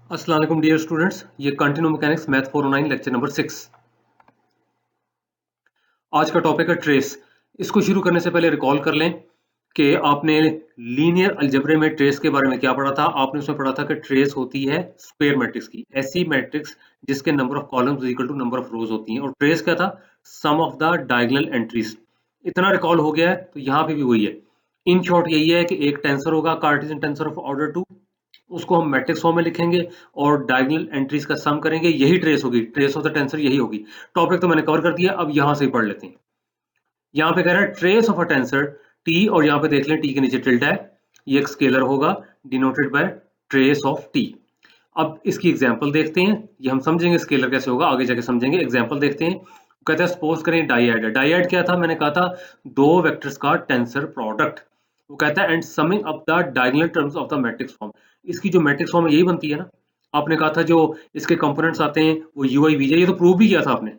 अस्सलाम वालेकुम dear students, ये continue mechanics math 409 lecture number 6। आज का टॉपिक है ट्रेस। इसको शुरू करने से पहले रिकॉल कर लें कि आपने लीनियर अलजेब्रे में ट्रेस के बारे में क्या पढ़ा था। आपने उसमें पढ़ा था कि ट्रेस होती है स्क्वायर मैट्रिक्स की, ऐसी मैट्रिक्स जिसके number of columns equal to number of rows होती हैं। और ट्रेस क्या था? Sum of the diagonal entries. इतना रिकॉल हो गया है तो यहाँ पे भी वही है। इन शॉर्ट यही है कि एक टेंसर होगा कार्टेशियन टेंसर ऑफ ऑर्डर 2, उसको हम मैट्रिक्स फॉर्म में लिखेंगे और डायगोनल एंट्रीज का सम करेंगे। यही ट्रेस होगी, ट्रेस ऑफ द टेंसर यही होगी। टॉपिक तो मैंने कवर कर दिया, अब यहां से ही पढ़ लेते हैं। यहाँ पे कह रहा है trace of a tensor T, और यहाँ पे देख लें टी के नीचे टिल्ड है, ये एक स्केलर होगा denoted by trace of T. अब इसकी एग्जांपल देखते हैं, ये हम समझेंगे स्केलर कैसे होगा, आगे जाके समझेंगे। एग्जांपल देखते हैं। कहता है सपोज करें डाइएड। डाइएड क्या था? मैंने कहा था दो वेक्टर्स का टेंसर प्रोडक्ट। वो कहता है and summing up the diagonal terms of the matrix form. इसकी जो मैट्रिक्स फॉर्म है यही बनती है ना। आपने कहा था जो इसके कंपोनेंट्स आते हैं वो यू आई वीजे, ये तो प्रूव भी किया था आपने।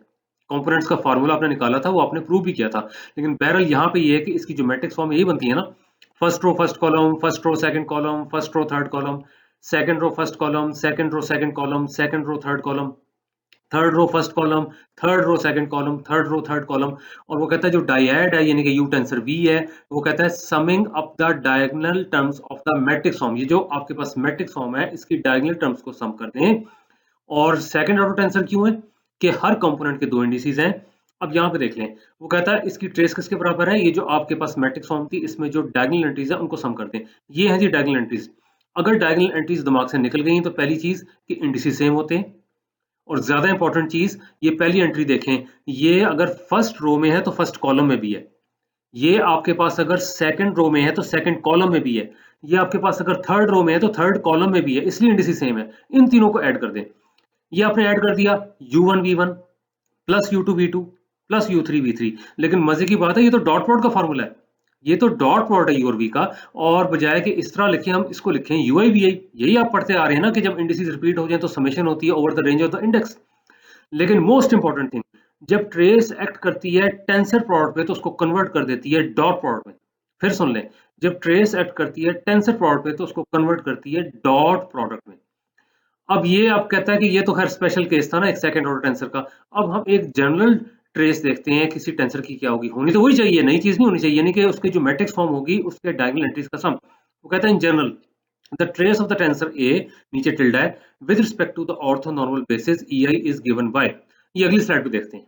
कंपोनेंट्स का फार्मूला आपने निकाला था, वो आपने प्रूव भी किया था। लेकिन बहरहाल यहाँ पे ये है कि इसकी जो मैट्रिक्स फॉर्म यही बनती है ना। First row first column, first row second column, first row third column, second row first column, second row second column, second row third column, third row first column, third row second column, third row third column. और वो कहता है जो died है यानी कि you tensor we है, वो कहता है summing up the diagonal terms of the matrix form. ये जो आपके पास मैट्रिक्स फॉर्म है इसकी डायगोनल टर्म्स को सम कर दें। और सेकंड ऑर्डर टेंसर क्यों है? कि हर कंपोनेंट के दो इंडिसेस हैं। अब यहाँ पे देख लें, वो कहता है इसकी ट्रेस किसके बराबर है? ये जो आपके पास मैट्रिक्स फॉर्म थी इसमें जो डायगोनल एंट्रीज है उनको सम करते हैं। ये है जी डायगोनल एंट्रीज। अगर डायगोनल एंट्रीज दिमाग से निकल गई तो पहली चीज कि इंडिसेस सेम होते हैं। और ज्यादा इंपॉर्टेंट चीज, ये पहली एंट्री देखें, ये अगर फर्स्ट रो में है तो फर्स्ट कॉलम में भी है। ये आपके पास अगर सेकंड रो में है तो सेकंड कॉलम में भी है। ये आपके पास अगर थर्ड रो में है तो थर्ड कॉलम में भी है, इसलिए इंडिसेस सेम है। इन तीनों को ऐड कर दें। ये आपने ऐड कर दिया u1 v1 plus u2 v2 plus u3 v3। लेकिन मजे की बात है ये तो डॉट प्रोडक्ट का फॉर्मूला है। ये तो डॉट प्रोडक्ट है u और v का। और बजाय कि इस तरह लिखें, हम इसको लिखें ui vi। यही आप पढ़ते आ रहे हैं ना कि जब इंडिसेस रिपीट हो जाए तो समेशन होती है over the range of the index. लेकिन मोस्ट इंपॉर्टेंट थिंग, जब ट्रेस एक्ट करती है टेंसर प्रोडक्ट पे तो उसको कन्वर्ट कर देती है डॉट प्रोडक्ट में। फिर सुन लें, जब ट्रेस एक्ट करती है टेंसर प्रोडक्ट पे तो उसको कन्वर्ट करती है डॉट प्रोडक्ट में। अब ये अब कहता है कि ये तो खैर स्पेशल केस था ना एक सेकंड ऑर्डर टेंसर का। अब हम एक जनरल ट्रेस देखते हैं किसी टेंसर की क्या होगी। होनी तो वही चाहिए, नई चीज नहीं होनी चाहिए, यानी कि उसकी जो मैट्रिक्स फॉर्म होगी उसके डायगोनल एंट्रीज का सम। वो कहता है in general the trace of the tensor A, नीचे टिल्डा है, with respect to the orthonormal basis e i is given by. ये अगली स्लाइड पे देखते हैं।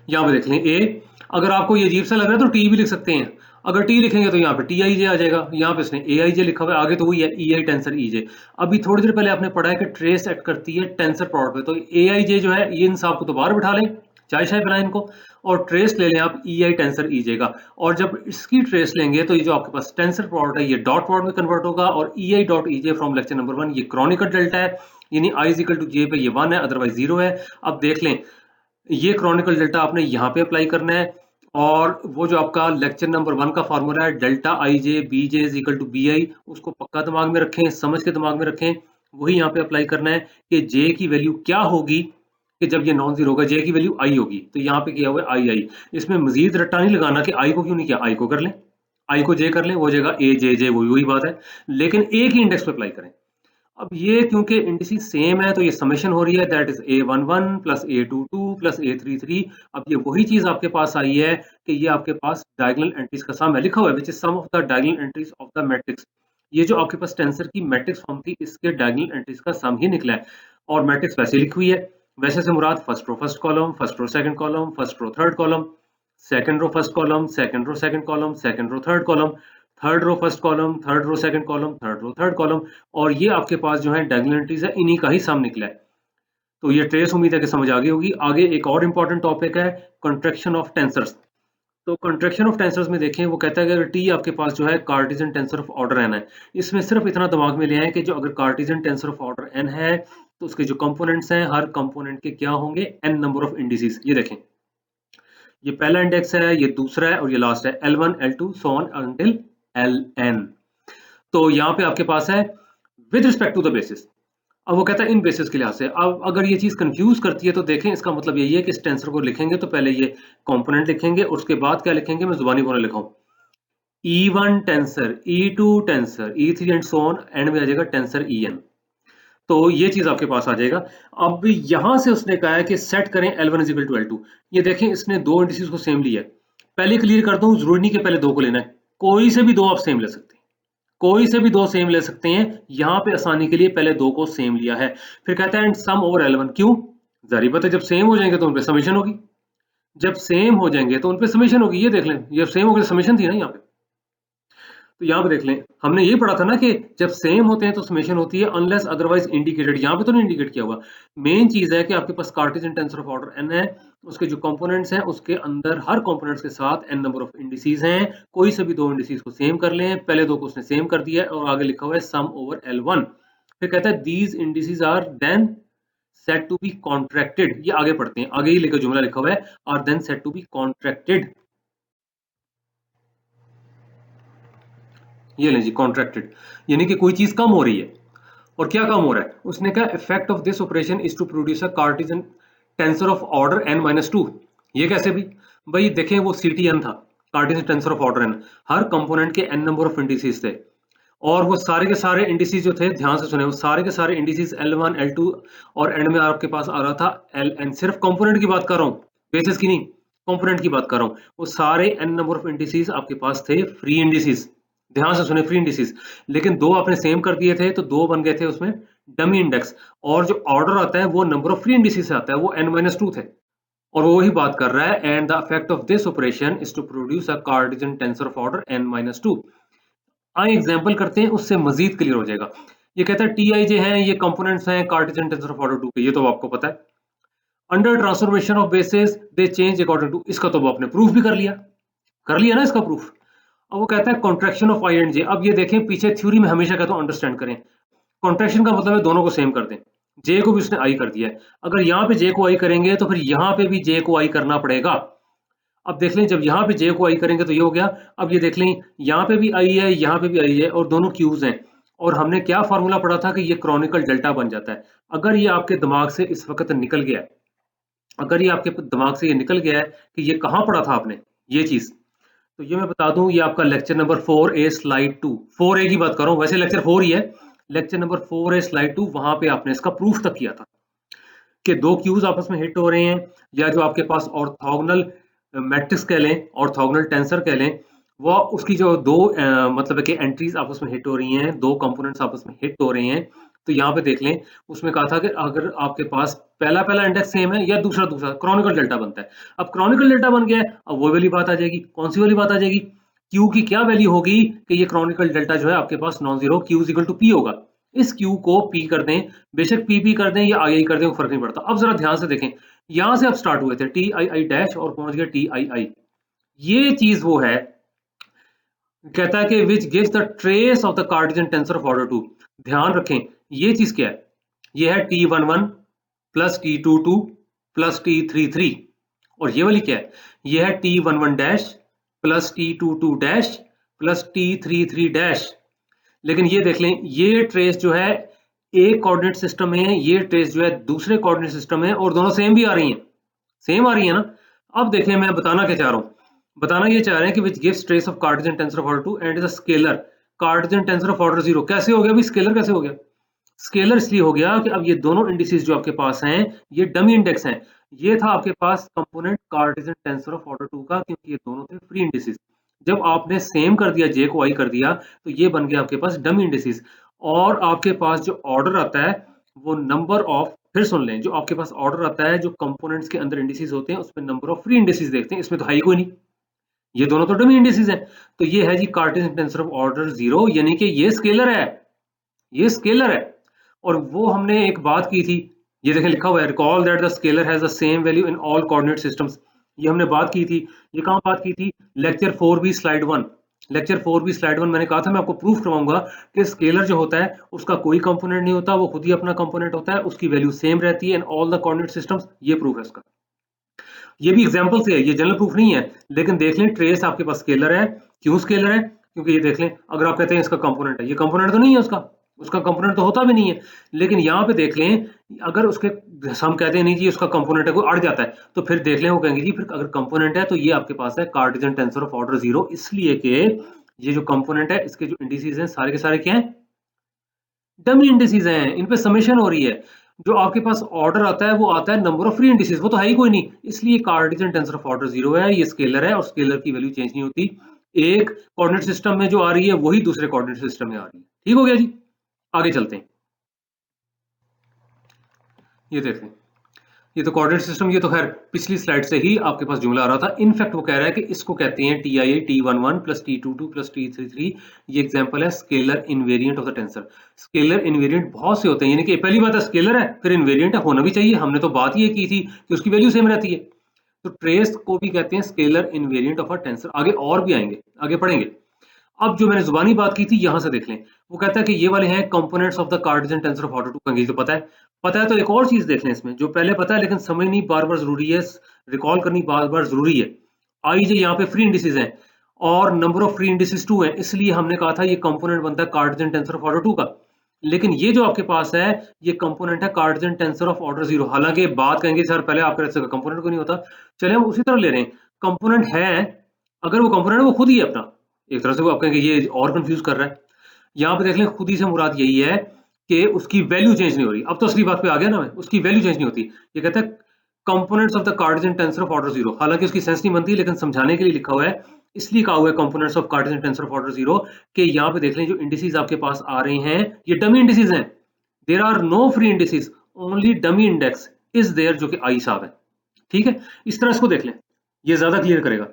यहाँ पे देख लें ए। अगर आपको ये अजीब सा लग रहा है तो टी भी लिख सकते हैं। अगर टी लिखेंगे तो यहाँ पे टी आई जे आ जाएगा। यहाँ पे इसने ए आई जे लिखा हुआ है, आगे तो वही है ई आई टेंसर ई जे। अभी थोड़ी देर पहले आपने पढ़ा है कि ट्रेस एक्ट करती है टेंसर प्रोडक्ट पे, तो ए आई जे जो है ये इन साहब को तो बाहर बिठा लें, चाय शाय पिलाएं इनको, और ट्रेस ले लें आप ई आई टेंसर ई जे का। और जब इसकी ट्रेस लेंगे तो ये जो आपके पास टेंसर प्रोडक्ट है ये डॉट प्रोडक्ट में कन्वर्ट होगा। और e i dot e j from lecture number 1 ये क्रॉनिकल डेल्टा है, यानी i is equal to j पे ये 1 है, अदरवाइज 0 है। अब देख लें, ये क्रॉनिकल डेल्टा आपने यहाँ पे अप्लाई करना है। और वो जो आपका लेक्चर नंबर 1 का फॉर्मूला है delta I J B J is equal to B I, उसको पक्का दिमाग में रखें, समझ के दिमाग में रखें। वही यहाँ पे अप्लाई करना है कि जे की वैल्यू क्या होगी कि जब ये नॉन जीरो होगा, जे की वैल्यू आई होगी। तो यहाँ पे किया हुआ है आई आई। इसमें मजीद रट्टा नहीं लगाना कि आई को क्यों नहीं किया, आई को कर लें, आई को जे कर लें, हो जाएगा ए जे जे, वही बात है। लेकिन एक ही इंडेक्स पे अप्लाई करें। अब ये क्योंकि इंडिसेस सेम है तो ये समेशन हो रही है, that is a11 plus a22 plus a33। अब ये वही चीज आपके पास आई है कि ये आपके पास डायगोनल एंट्रीज का सम है, लिखा हुआ है which is sum of the diagonal entries of the matrix. ये जो आपके पास टेंसर की मैट्रिक्स फॉर्म थी इसके डायगोनल एंट्रीज का सम ही निकला है। और मैट्रिक्स वैसे लिखी हुई है, वैसे से मुराद first row first column, first row second column, first row third column, second row first column, second row second column, second row third column, third row first column, third row second column, third row third column. और ये आपके पास जो है diagonal entries है, इन्हीं का ही सम निकला है। तो ये ट्रेस उम्मीद है कि समझ आ गई होगी। आगे एक और इंपॉर्टेंट टॉपिक है कंट्रैक्शन ऑफ टेंसर्स। तो कंट्रैक्शन ऑफ टेंसर्स में देखें, वो कहता है कि अगर टी आपके पास जो है Cartesian tensor of order N है, इसमें सिर्फ इतना दिमाग में ले आए कि जो अगर Cartesian tensor of order N है तो उसके जो कंपोनेंट्स हैं हर कंपोनेंट के क्या होंगे, एन नंबर ऑफ इंडिसेस। ये देखें, ये पहला इंडेक्स है, ये दूसरा है और ये लास्ट है, L1 L2 so on until Ln। तो यहाँ पे आपके पास है with respect to the basis. अब वो कहता है इन बेसिस के लिहाज से। अब अगर ये चीज कंफ्यूज करती है तो देखें, इसका मतलब यही है कि इस टेंसर को लिखेंगे तो पहले ये कंपोनेंट लिखेंगे और उसके बाद क्या लिखेंगे, मैं जुबानी बोलने लिखा हूं। E1 tensor, E2 tensor, E3 and so on, and में आ जाएगा टेंसर En। तो ये चीज आपके पास आ जाएगा। अब यहां से उसने कहा है कि सेट करें L1 is equal to L2। ये देखें इसने दो इंडिसेस को सेम लिया है। पहले क्लियर कर दूं, जरूरी नहीं कि पहले दो को लेना है, कोई से भी दो आप सेम ले सकते हैं, कोई से भी दो सेम ले सकते हैं। यहाँ पे आसानी के लिए पहले दो को सेम लिया है। फिर कहता है एंड सम ओवर L1। क्यों? जारी बात है, जब सेम हो जाएंगे तो उनपे समेशन होगी, जब सेम हो जाएंगे तो उनपे समेशन होगी। ये देख लें, जब सेम हो गए समेशन थी ना यहाँ पे। तो यहाँ पे देख लें, हमने ये पढ़ा था ना कि जब सेम होते हैं तो समेशन होती है अनलेस अदरवाइज इंडिकेटेड। यहाँ पे तो नहीं इंडिकेट किया हुआ। मेन चीज है कि आपके पास Cartesian tensor of order n है, उसके जो कंपोनेंट्स हैं उसके अंदर हर कंपोनेंट्स के साथ n नंबर ऑफ इंडिसेस हैं। कोई से भी दो इंडिसेस को सेम कर लें, पहले दो को उसने सेम कर दिया है और आगे लिखा हुआ है सम ओवर L1। फिर कहता है these indices are then set to be contracted. ये आगे पढ़ते हैं, आगे ही लिखा जुमला लिखा हुआ है are then set to be contracted. ये लें जी, कॉन्ट्रैक्टेड, यानी कि कोई चीज कम हो रही है। और क्या कम हो रहा है? उसने कहा effect of this operation is to produce a Cartesian tensor of order n minus two. ये कैसे भी? भाई देखें, वो CTN था, Cartesian tensor of order n। हर कंपोनेंट के n नंबर ऑफ इंडिसेस थे, और वो सारे के सारे इंडिसेस जो थे, ध्यान से सुने, वो सारे के सारे इंडिसेस L1 L2 और एंड में आपके पास आ रहा था Ln। सिर्फ कंपोनेंट की बात कर रहा हूँ, बेसिस की नहीं, कंपोनेंट की बात कर रहा हूँ। वो सारे n नंबर ऑफ इंडिसेस आपके पास थे फ्री इंडिसेस। ध्यान से सुने, फ्री इंडिसेस। लेकिन दो आपने सेम कर दिए थे तो दो बन गए थे उसमें डमी इंडेक्स, और जो ऑर्डर आता है वो नंबर ऑफ फ्री इंडिसेस से आता है, वो n-2 थे। और वो वही बात कर रहा है and the effect of this operation is to produce a Cartesian tensor of order n-2। आइए एग्जांपल करते हैं, उससे मजीद क्लियर हो जाएगा। ये कहता है Tij हैं, ये कंपोनेंट्स हैं कार्टेशियन टेंसर ऑफ ऑर्डर 2 के, ये तो आपको पता है। Under transformation of basis they change according to, इसका तो आपने प्रूफ भी कर लिया ना इसका प्रूफ। अब वो कहता है कॉन्ट्रैक्शन ऑफ आई एंड जे। अब ये देखें, पीछे थ्योरी में हमेशा कहता हूं अंडरस्टैंड करें। कॉन्ट्रैक्शन का मतलब है दोनों को सेम कर दें। जे को भी उसने आई कर दिया है, अगर यहाँ पे जे को आई करेंगे तो फिर यहाँ पे भी जे को आई करना पड़ेगा। अब देख लें, जब यहाँ पे जे को आई करेंगे तो ये हो गया। अब ये देख लें, यहाँ पे भी आई है, यहाँ पे भी आई है, और दोनों क्यूज हैं। और हमने क्या फार्मूला पढ़ा था कि ये क्रॉनिकल डेल्टा बन जाता है। अगर ये आपके दिमाग से इस वक्त निकल गया है, अगर ये आपके दिमाग से ये निकल गया है कि ये कहाँ पढ़ा था आपने ये चीज, तो ये मैं बता दूं, ये आपका lecture number 4A slide 2, 4A की बात कर रहा हूं, वैसे लेक्चर 4 ही है। लेक्चर नंबर 4A स्लाइड 2, वहां पे आपने इसका प्रूफ तक किया था कि दो क्यूज आपस में हिट हो रहे हैं, या जो आपके पास ऑर्थोगोनल मैट्रिक्स कह लें, ऑर्थोगोनल टेंसर कह लें, वो उसकी जो दो मतलब है कि एंट्रीज आपस में हिट हो रही हैं, दो कंपोनेंट्स आपस में हिट हो रहे हैं। तो यहाँ पे देख लें, उसमें कहा था कि अगर आपके पास पहला पहला इंडेक्स सेम है या दूसरा दूसरा, क्रॉनिकल डेल्टा बनता है। अब क्रॉनिकल डेल्टा बन गया है, अब वो वाली बात आ जाएगी। कौन सी वाली बात आ जाएगी? क्यू की क्या वैल्यू होगी कि ये क्रॉनिकल डेल्टा जो है आपके पास non zero, q is equal to p होगा। इस क्यू को पी कर दें, बेशक पी कर दें या आई कर दें, फर्क नहीं पड़ता। अब जरा ध्यान से देखें, यहां से आप स्टार्ट हुए थे टी आई आई डैश और पहुंच गया टी आई आई। ये चीज वो है, कहता है कि which gives the trace of the Cartesian tensor of order 2। ध्यान रखें, ये चीज क्या है? ये है T11 plus T22 plus T33। और ये वाली क्या है? ये है T11 dash plus T22 dash plus T33 dash. लेकिन ये देख लें, ये ट्रेस जो है एक कोऑर्डिनेट सिस्टम में है, ये ट्रेस जो है दूसरे कोऑर्डिनेट सिस्टम में है, और दोनों सेम भी आ रही हैं, सेम आ रही है ना। अब देखें, मैं बताना क्या चाह रहा हूं, बताना ये चाह रहे हैं कि which gives trace of Cartesian tensor of order 2 and is a scalar Cartesian tensor of order 0। कैसे हो गया भाई स्केलर? कैसे हो गया स्केलर? इसलिए हो गया कि अब ये दोनों इंडिसेस जो आपके पास हैं, ये डमी इंडेक्स हैं। ये था आपके पास component Cartesian tensor of order 2 का, क्योंकि ये दोनों थे फ्री इंडिसेस। जब आपने सेम कर दिया, जे को आई कर दिया, तो ये बन गया आपके पास डमी इंडिसेस। और आपके पास जो ऑर्डर आता है वो नंबर ऑफ, फिर सुन लें, जो आपके पास ऑर्डर आता है, जो कंपोनेंट्स के अंदर इंडिसेस होते हैं उसमें नंबर ऑफ फ्री इंडिसेस देखते हैं, इसमें तो है ही कोई नहीं, ये दोनों तो डमी इंडिसेस हैं। तो ये है जी कार्टेशियन टेंसर ऑफ ऑर्डर 0, यानी कि ये स्केलर है, ये स्केलर है। और वो हमने एक बात की थी, ये देखें लिखा हुआ है, recall that the scalar has the same value in all coordinate systems. ये हमने बात की थी, ये कहाँ बात की थी? Lecture 4B slide 1। Lecture 4B slide 1 मैंने कहा था मैं आपको प्रूफ करवाऊंगा कि स्केलर जो होता है उसका कोई कंपोनेंट नहीं होता, वो खुद ही अपना कंपोनेंट होता है, उसकी वैल्यू सेम रहती है in all the coordinate systems. ये प्रूफ है इसका, ये भी एग्जांपल से है, ये जनरल प्रूफ नहीं है। लेकिन देख लें, ट्रेस आपके पास स्केलर है। क्यों स्केलर है? क्योंकि ये देख लें, अगर आप कहते हैं इसका कंपोनेंट है, ये कंपोनेंट तो नहीं है उसका, उसका कंपोनेंट तो होता भी नहीं है। लेकिन यहाँ पे देख लें, अगर उसके हम कहते हैं नहीं जी उसका कंपोनेंट है, कोई अड़ जाता है, तो फिर देख लें वो कहेंगे जी फिर अगर कंपोनेंट है तो ये आपके पास है कार्टेशियन टेंसर ऑफ ऑर्डर 0, इसलिए कि ये जो कंपोनेंट है इसके जो इंडिसेस हैं सारे के सारे क्या हैं, डमी इंडिसेस हैं, इन पे समेशन हो रही है। जो आपके पास ऑर्डर आता है वो आता है नंबर ऑफ फ्री इंडिसेस, वो तो है ही कोई नहीं, इसलिए कार्टेशियन टेंसर ऑफ ऑर्डर 0 है, ये स्केलर है और स्केलर की वैल्यू चेंज नहीं होती। एक कोऑर्डिनेट सिस्टम में जो आ रही है वही दूसरे कोऑर्डिनेट सिस्टम में आ रही है। ठीक हो गया जी, आगे चलते हैं। ये देखें, ये तो कोऑर्डिनेट सिस्टम, ये तो खैर पिछली स्लाइड से ही आपके पास जुमला आ रहा था। इनफैक्ट वो कह रहा है कि इसको कहते हैं TIA T11 plus T22 plus T33। ये एग्जांपल है scalar invariant of the tensor. Scalar invariant बहुत से होते हैं, यानी कि पहली बात है स्केलर है, फिर इनवेरिएंट है, होना भी चाहिए, हमने तो बात ये की थी कि उसकी वैल्यू सेम रहती है। तो ट्रेस को भी कहते हैं scalar invariant of a tensor. आगे और भी आएंगे, आगे पढ़ेंगे। अब जो मैंने जुबानी बात की थी यहां से देख लें, वो कहता है कि ये वाले हैं components of the Cartesian tensor of order 2 कंगी, तो पता है तो एक और चीज देख लें इसमें, जो पहले पता है लेकिन समझनी बार बार जरूरी है, रिकॉल करनी बार बार जरूरी है। आई जो यहाँ पे फ्री इंडिसेस हैं और नंबर ऑफ फ्री इंडिसेस 2 है, इसलिए हमने कहा था ये कंपोनेंट बनता है कार्टेशियन टेंसर ऑफ ऑर्डर 2 का। लेकिन ये जो आपके पास है ये कंपोनेंट है कार्टेशियन टेंसर ऑफ ऑर्डर 0। हालांकि बात कहेंगे सर पहले आपके कंपोनेंट को नहीं होता, चले हम उसी तरह ले रहे हैं। कंपोनेंट है, अगर वो कंपोनेंट वो खुद ही है अपना, एक तरह से वो आप कहेंगे ये और कंफ्यूज कर रहा है। यहाँ पे देख लें, खुद ही से मुराद यही है कि उसकी वैल्यू चेंज नहीं हो रही। अब तो असली बात पे आ गया ना मैं, उसकी वैल्यू चेंज नहीं होती। ये कहता है components of the Cartesian tensor of order 0, हालांकि उसकी सेंस नहीं बनती, लेकिन समझाने के लिए लिखा हुआ है, इसलिए कहा हुआ है components of Cartesian tensor of order 0 कि यहाँ पे देख लें जो इंडिसेस आपके पास आ रहे हैं ये डमी इंडिसेस हैं। There are no free indices, only dummy index is there, जो कि आई साहब है। ठीक है, इस तरह इसको देख लें, ये ज्यादा क्लियर करेगा।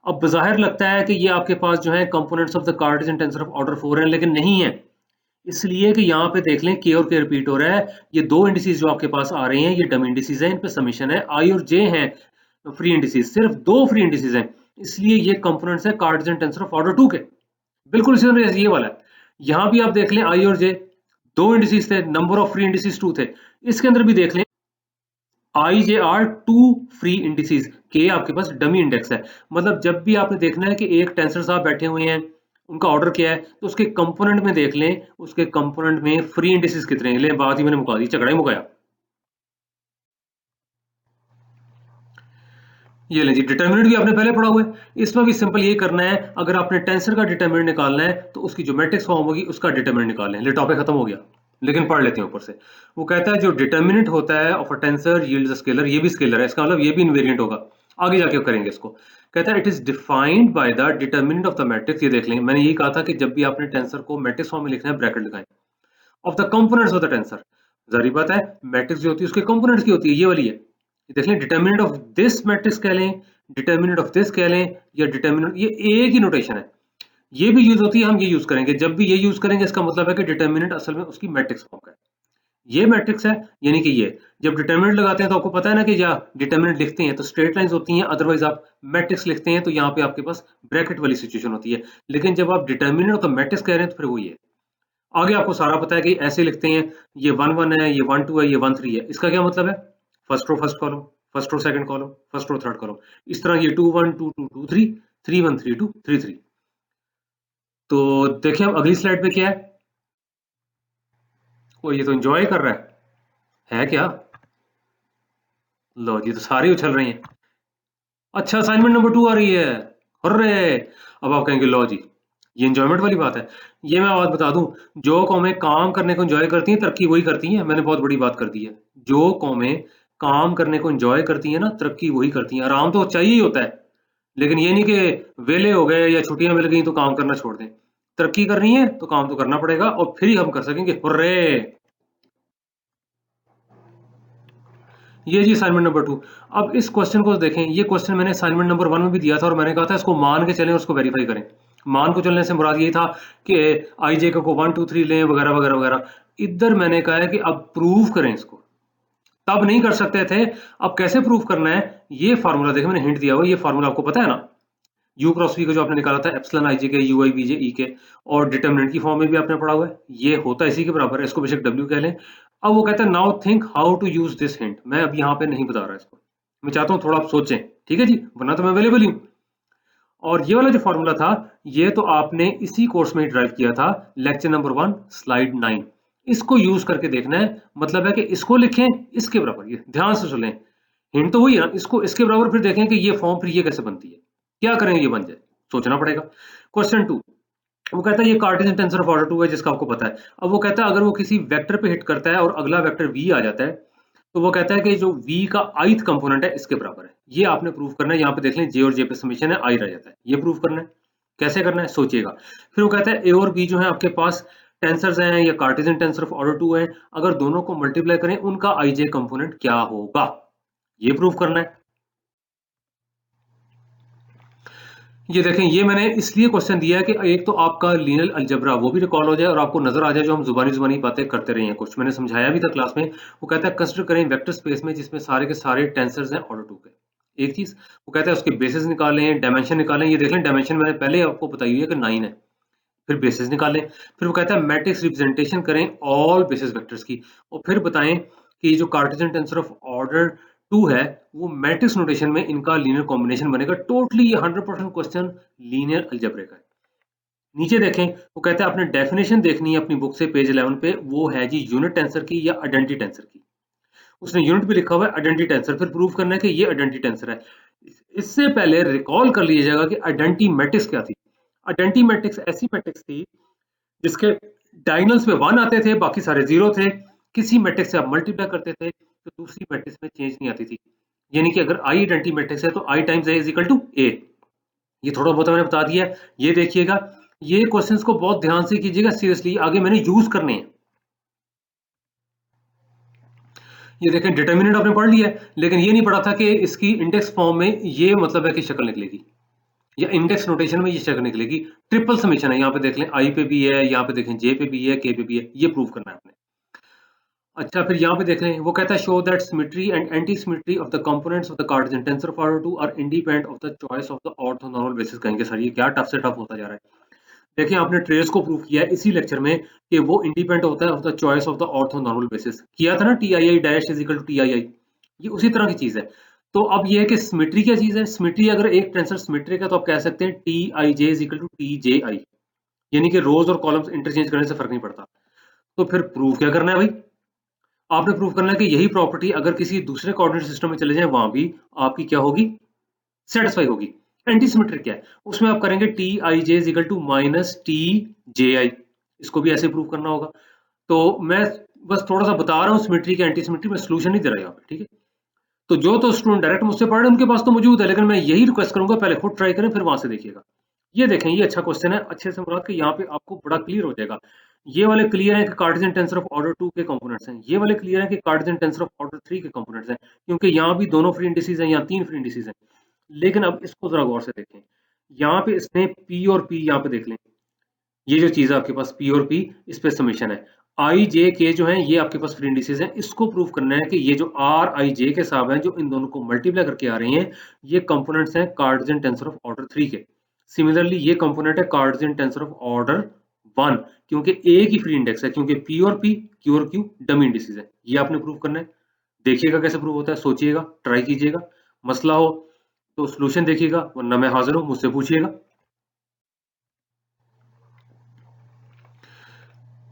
अब बज़ाहिर लगता है कि ये आपके पास जो है components of the Cartesian tensor of order 4 हैं, लेकिन नहीं है, इसलिए कि यहाँ पे देख लें के और के रिपीट हो रहा है। ये दो इंडिसेस जो आपके पास आ रहे हैं ये डमी इंडिसेस हैं, इन पे समेशन है। आई और जे हैं फ्री इंडिसेस, सिर्फ दो फ्री इंडिसेस हैं, इसलिए ये कंपोनेंट्स है कार्टेशियन टेंसर ऑफ ऑर्डर 2 के, बिल्कुल इसी तरह ये वाला है। यहाँ भी आप देख लें आई और जे दो इंडिसेस थे, नंबर ऑफ फ्री इंडिसेस 2 थे। इसके अंदर भी देख लें आई जे आर 2 फ्री इंडिसेस, के आपके पास डमी इंडेक्स है। मतलब जब भी आपने देखना है कि एक टेंसर साहब बैठे हुए हैं, उनका ऑर्डर क्या है, तो उसके कंपोनेंट में देख लें, उसके कंपोनेंट में फ्री इंडिसेस कितने हैं। ले बात ही मैंने मुका दी, झगड़ा ही मुकाया। ये लें जी, डिटर्मिनेंट भी आपने पहले पढ़ा हुआ है, इसमें भी सिंपल ये करना है, अगर आपने टेंसर का डिटर्मिनेंट निकालना है तो उसकी जो मैट्रिक्स फॉर्म होगी उसका डिटर्मिनेंट निकालें। ले टॉपिक खत्म हो गया, लेकिन पढ़ लेते हैं ऊपर से। वो कहता है जो डिटर्मिनेंट होता है of a tensor yields a scalar, ये भी स्केलर है, इसका मतलब ये भी इनवेरिएंट होगा, आगे जाके करेंगे इसको। कहता है it is defined by the determinant of the matrix. ये देख लें, मैंने यही कहा था कि जब भी आपने टेंसर को मैट्रिक्स फॉर्म में लिखना है ब्रैकेट लगाएं, of the components of the tensor. जारी बात है मैट्रिक्स जो होती है उसके कंपोनेंट्स की होती है, ये वाली है। देख लें डिटर्मिनेंट ऑफ दिस मैट्रिक्स कह लें, डिटर्मिनेंट ऑफ दिस कह लें, या डिटर्मिनेंट, ये एक ही नोटेशन है, ये भी यूज होती है, हम ये यूज करेंगे। जब भी ये यूज करेंगे इसका मतलब है कि डिटर्मिनेंट असल में उसकी मैट्रिक्स फॉर्म का है। ये मैट्रिक्स है, यानी कि ये जब डिटर्मिनेंट लगाते हैं तो आपको पता है ना कि या डिटर्मिनेंट लिखते हैं तो स्ट्रेट लाइंस होती हैं, अदरवाइज आप मैट्रिक्स लिखते हैं तो यहाँ पे आपके पास ब्रैकेट वाली सिचुएशन होती है। लेकिन जब आप डिटर्मिनेंट ऑफ द मैट्रिक्स कह रहे हैं तो फिर वो ये आगे आपको सारा पता है कि ऐसे लिखते हैं, ये 1 1 है, ये 1 2 है, ये 1 3 है। इसका क्या मतलब है, first row first column, first row second column, first row third column, इस तरह ये 2 1 2 2 2 3 3 1 3 2 3 3। तो देखिए अब अगली स्लाइड पे क्या है, वो ये तो एंजॉय कर रहा है क्या? लो जी, तो सारी उछल रही हैं। अच्छा, असाइनमेंट नंबर 2 आ रही है, अरे अब आप कहेंगे लो जी ये एंजॉयमेंट वाली बात है। ये मैं बात बता दूं, जो कौमें काम करने को एंजॉय करती हैं तरक्की वही करती हैं। मैंने बहुत बड़ी बात कर दी है, जो कौमें काम करने को एंजॉय करती हैं ना तरक्की वही करती हैं। आराम तो चाहिए ही होता है, लेकिन ये नहीं कि वेले हो गए या छुट्टियां मिल गई तो काम करना छोड़ दें। तरक्की करनी है तो काम तो करना पड़ेगा और फिर ही हम कर सकेंगे। हुर्रे! ये जी असाइनमेंट नंबर 2। अब इस क्वेश्चन को देखें, ये क्वेश्चन मैंने असाइनमेंट नंबर 1 में भी दिया था और मैंने कहा था इसको मान के चलें, उसको वेरीफाई करें। मान को चलने से मुराद ये था कि आई जे को 1 2 3 लें वगैरह वगैरह वगैरह। इधर मैंने कहा है कि अब प्रूव करें इसको, तब नहीं कर सकते थे, अब कैसे प्रूव करना है। ये फार्मूला देखें, मैंने हिंट दिया हुआ, ये फार्मूला आपको पता है ना, यू क्रॉस वी का जो आपने निकाला था एप्सिलॉन आई जे के यू आई बी जे ई के, और डिटर्मिनेंट की फॉर्म में भी आपने पढ़ा हुआ है, ये होता है इसी के बराबर है, इसको बेशक डब्ल्यू कह लें। अब वो कहता है now think how to use this hint. मैं अब यहाँ पे नहीं बता रहा इसको, मैं चाहता हूँ थोड़ा आप सोचें, ठीक है जी, वरना तो मैं अवेलेबल हूँ। और ये वाला जो फॉर्मूला था ये तो आपने इसी कोर्स में ही ड्राइव किया था, लेक्चर नंबर 1 स्लाइड 9। इसको यूज करके देखना है, मतलब है कि इसको लिखें इसके बराबर, ये ध्यान से सुनें, हिंट तो हुई है ना, इसको इसके बराबर फिर देखें कि ये फॉर्म फिर ये कैसे बनती है, क्या करें ये बन जाए, सोचना पड़ेगा। क्वेश्चन 2, वो कहता है ये कार्टेशियन टेंसर ऑफ ऑर्डर 2 है जिसका आपको पता है। अब वो कहता है अगर वो किसी वेक्टर पे हिट करता है और अगला वेक्टर v आ जाता है, तो वो कहता है कि जो v का ith कंपोनेंट है इसके बराबर है। ये आपने प्रूव करना है। यहाँ पे देख लें j और j पे समेशन है, i रह जाता है। ये प्रूव करना है। कैसे करना है सोचिएगा। फिर वो कहता है a और b जो है आपके पास टेंसर्स हैं या कार्टेशियन टेंसर ऑफ ऑर्डर 2 है, अगर दोनों को मल्टीप्लाई करें उनका ij कंपोनेंट क्या होगा, ये प्रूव करना है। ये देखें, ये मैंने इसलिए क्वेश्चन दिया है कि एक तो आपका लीनियर अलजेब्रा वो भी रिकॉल हो जाए और आपको नजर आ जाए जो हम जुबानी बातें करते रहे हैं। कुछ मैंने समझाया भी था क्लास में। वो कहता है कंसिडर करें वेक्टर स्पेस में जिसमें सारे के सारे टेंसर्स हैं ऑर्डर 2 के। एक चीज वो कहता है उसके बेसिस निकालें, डायमेंशन निकालें। ये देख लें डायमेंशन मैंने पहले आपको बताई हुई है कि 9 है। फिर बेसिस निकालें। फिर वो कहता है मैट्रिक्स रिप्रेजेंटेशन करें ऑल बेसिस वेक्टर्स की, और फिर बताएं कि जो कार्टेशियन टेंसर ऑफ ऑर्डर 2 है वो मैट्रिक्स नोटेशन में इनका लीनियर कॉम्बिनेशन बनेगा। टोटली ये 100% क्वेश्चन लीनियर अलजेब्रे का है। नीचे देखें, वो कहता है आपने डेफिनेशन देखनी है अपनी बुक से पेज 11 पे, वो है जी यूनिट टेंसर की या आइडेंटिटी टेंसर की। उसने यूनिट भी लिखा हुआ है आइडेंटिटी टेंसर। फिर प्रूव करना है कि ये आइडेंटिटी टेंसर है। इससे पहले रिकॉल कर लीजिएगा कि आइडेंटिटी मैट्रिक्स क्या थी। आइडेंटिटी मैट्रिक्स ऐसी मैट्रिक्स थी जिसके डायगोनल्स में 1 आते थे, बाकी सारे 0 थे। किसी मैट्रिक्स से आप मल्टीप्लाई करते थे तो दूसरी मैट्रिक्स में चेंज नहीं आती थी। यानी कि अगर आई आइडेंटिटी मैट्रिक्स है तो I times A is equal to A. ये थोड़ा बहुत मैंने बता दिया है। ये देखिएगा, ये क्वेश्चंस को बहुत ध्यान से कीजिएगा, सीरियसली आगे मैंने यूज करने हैं। ये देखें डिटर्मिनेंट आपने पढ़ लिया है, लेकिन ये नहीं पढ़ा था कि इसकी इंडेक्स फॉर्म में ये मतलब है कि शक्ल निकलेगी या इंडेक्स नोटेशन में ये शक्ल निकलेगी। ट्रिपल समेशन है, यहाँ पे देख लें आई पे भी है, यहाँ पे देखें जे पे भी है, के पे भी है। ये प्रूव करना है आपने। अच्छा, फिर यहाँ पे देख लें, वो कहता है show that symmetry and anti symmetry of the components of the Cartesian tensor of order 2 are independent of the choice of the orthonormal basis. कहेंगे सर ये क्या टफ से टफ होता जा रहा है। देखिए आपने ट्रेस को प्रूव किया है इसी लेक्चर में कि वो इंडिपेंडेंट होता है of the choice of the orthonormal basis. किया था ना T i i dash is equal to T i i. ये उसी तरह की चीज है। तो अब ये है कि सिमेट्री क्या चीज है। सिमेट्री अगर एक टेंसर सिमेट्रिक है तो आप कह सकते हैं T i j is equal to T j i, यानी कि रोज और कॉलम्स इंटरचेंज करने से फर्क नहीं पड़ता। तो फिर प्रूव क्या करना है भाई, आपने प्रूव करना है कि यही प्रॉपर्टी अगर किसी दूसरे कोऑर्डिनेट सिस्टम में चले जाए वहां भी आपकी क्या होगी, सेटिस्फाई होगी। एंटी सिमेट्रिक क्या है, उसमें आप करेंगे T i j is equal to minus T j i. इसको भी ऐसे प्रूव करना होगा। तो मैं बस थोड़ा सा बता रहा हूँ सिमेट्री के एंटी सिमेट्री, में सॉल्यूशन नहीं दे रहा यहाँ पे, ठीक है। तो जो तो स्टूडेंट डायरेक्ट मुझसे पढ़ रहे हैं उनके पास तो मौजूद है, लेकिन मैं यही रिक्वेस्ट करूंगा पहले खुद ट्राई करें फिर वहां से देखिएगा। ये देखें, ये अच्छा क्वेश्चन है, अच्छे से मुराद के यहाँ पे आपको बड़ा क्लियर हो जाएगा। ये वाले क्लियर है कि कार्टेशियन टेंसर ऑफ ऑर्डर 2 के कंपोनेंट्स हैं, ये वाले क्लियर है कि कार्टेशियन टेंसर ऑफ ऑर्डर 3 के कंपोनेंट्स हैं, क्योंकि यहाँ भी दोनों फ्री इंडिसेस हैं, यहाँ 3 फ्री इंडिसेस हैं। लेकिन अब इसको जरा गौर से देखें, यहाँ पे इसने पी और पी यहाँ पे देख लें, ये जो चीज है आपके पास पी और पी, इस पे समेशन है। आई जे के जो है ये आपके पास फ्री इंडिसेस हैं। इसको प्रूव करना है कि ये जो आर आई जे के साहब हैं जो इन दोनों को मल्टीप्लाई करके आ रहे हैं, ये कंपोनेंट्स हैं कार्टेशियन टेंसर ऑफ ऑर्डर 3 के। सिमिलरली ये कंपोनेंट है कार्टेशियन टेंसर ऑफ ऑर्डर 1, क्योंकि एक ही फ्री इंडेक्स है, क्योंकि पी और पी, क्यू और क्यू डमी इंडिसेस है। ये आपने प्रूव करना है। देखिएगा कैसे प्रूव होता है, सोचिएगा, ट्राई कीजिएगा। मसला हो तो सोल्यूशन देखिएगा, वरना मैं हाजिर हूं, मुझसे पूछिएगा।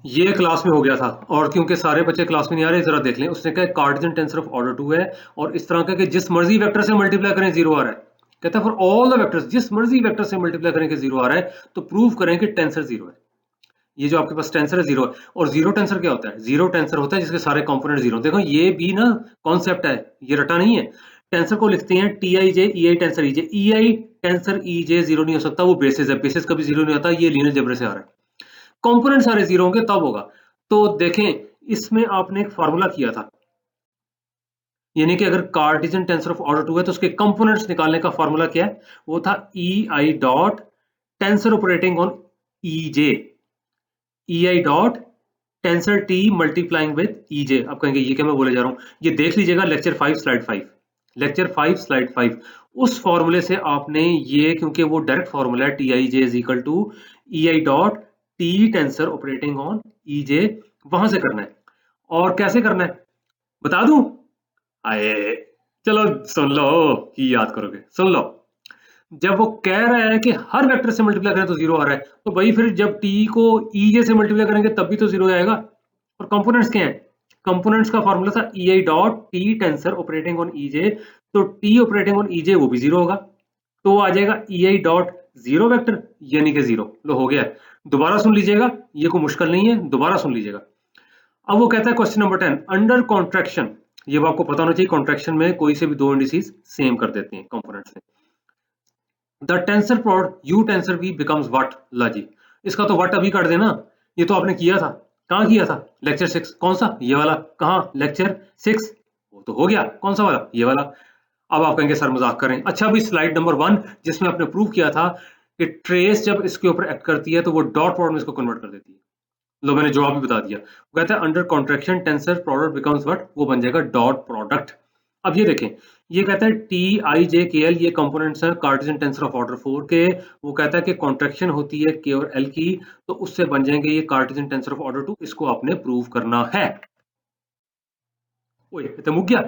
ये क्लास में हो गया था, और क्योंकि सारे बच्चे क्लास में नहीं आ रहे, जरा देख लें। उसने कहा कार्टेशियन टेंसर ऑफ ऑर्डर 2 है और इस तरह का कि जिस मर्जी वेक्टर से मल्टीप्लाई करें जीरो आ रहा है। कहता है फॉर ऑल द वेक्टर्स, जिस मर्जी वेक्टर से मल्टीप्लाई करें कि जीरो आ रहा है, तो प्रूव करें कि टेंसर जीरो है। ये जो आपके पास टेंसर है जीरो है। और जीरो टेंसर क्या होता है, जीरो टेंसर होता है जिसके सारे कंपोनेंट जीरो। देखो ये भी ना कॉन्सेप्ट है, ये रटा नहीं है। टेंसर को लिखते हैं T i J e I tensor E j. E I tensor E J zero नहीं हो सकता, वो बेसिस है, बेसिस कभी जीरो नहीं होता। ये लीनियर अलजेब्रा से आ रहा है। कंपोनेंट सारे जीरो होंगे तब होगा। तो देखें, इसमें आपने एक फार्मूला किया था, यानी कि अगर कार्टेशियन टेंसर ऑफ ऑर्डर 2 है तो उसके कंपोनेंट्स निकालने का फार्मूला क्या है, वो था e i dot tensor operating on e j, e i dot tensor T multiplying with e j. आप कहेंगे ये क्या मैं बोले जा रहा हूं, ये देख लीजिएगा लेक्चर 5 स्लाइड 5, लेक्चर 5 स्लाइड 5। उस फॉर्मूले से आपने ये, क्योंकि वो डायरेक्ट फॉर्मूला है T i j is equal to e i dot T tensor operating on e j, वहां से करना है। और कैसे करना है बता दूं, आए चलो सुन लो, की याद करोगे, सुन लो। जब वो कह रहा है कि हर वेक्टर से मल्टीप्लाई करें तो जीरो आ रहा है, तो भाई फिर जब टी को ई जे से मल्टीप्लाई करेंगे तब भी तो जीरो आएगा। और कंपोनेंट्स क्या है, कंपोनेंट्स का फॉर्मूला था e i dot T tensor operating on e j, तो T operating on e j वो भी जीरो होगा, तो आ जाएगा e i dot zero vector यानी कि जीरो। लो हो गया। दोबारा सुन लीजिएगा, ये कोई मुश्किल नहीं है, दोबारा सुन लीजिएगा। अब वो कहता है क्वेश्चन नंबर 10, अंडर कॉन्ट्रैक्शन, ये आपको पता होना चाहिए, कॉन्ट्रैक्शन में कोई से भी दो इंडिसेस सेम कर देते हैं कंपोनेंट्स में। The tensor product u tensor v becomes what, ला जी, इसका तो व्हाट अभी काट देना, ये तो आपने किया था। कहाँ किया था? लेक्चर 6। कौन सा? ये वाला। कहाँ? लेक्चर 6। वो तो हो गया। कौन सा वाला? ये वाला। अब आप कहेंगे सर मजाक करें। अच्छा, अभी स्लाइड नंबर 1 जिसमें आपने प्रूव किया था कि ट्रेस जब इसके ऊपर एक्ट करती है तो वो डॉट प्रोडक्ट में इसको कन्वर्ट कर देती है। लो मैंने जवाब भी बता दिया। वो कहता है under contraction tensor product becomes what, वो बन जाएगा डॉट प्रोडक्ट। अब ये देखें, ये कहता है टी आई जे के एल, ये कंपोनेंट्स हैं कार्टेशियन टेंसर ऑफ ऑर्डर 4 के। वो कहता है कि कॉन्ट्रैक्शन होती है के और एल की, तो उससे बन जाएंगे ये कार्टेशियन टेंसर ऑफ ऑर्डर 2। इसको आपने प्रूव करना है। ओए ये तो मुक गया।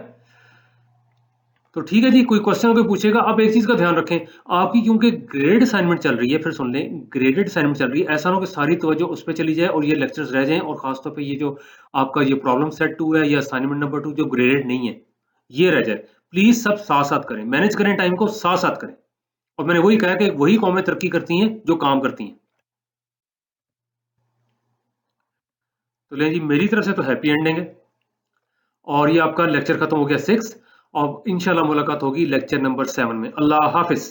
तो ठीक है जी, कोई क्वेश्चन कोई पूछेगा। अब एक चीज का ध्यान रखें, आपकी क्योंकि ग्रेड असाइनमेंट चल रही है, फिर सुन लें, ग्रेडेड असाइनमेंट चल रही है, ऐसा ना हो कि सारी तवज्जो उस पर चली जाए और ये लेक्चर्स रह जाएं, और खासतौर पे ये जो आपका ये प्रॉब्लम सेट 2 है या असाइनमेंट नंबर 2 जो ग्रेडेड नहीं है, ये रह जाए। प्लीज सब साथ साथ करें, मैनेज करें टाइम को, साथ साथ करें। और मैंने वही कहा कि वही कौमें तरक्की करती हैं जो काम करती हैं। तो ले जी, मेरी तरफ से तो हैप्पी एंडिंग है, और ये आपका लेक्चर खत्म हो गया 6। और इंशाल्लाह मुलाकात होगी लेक्चर नंबर 7 में। अल्लाह हाफिज।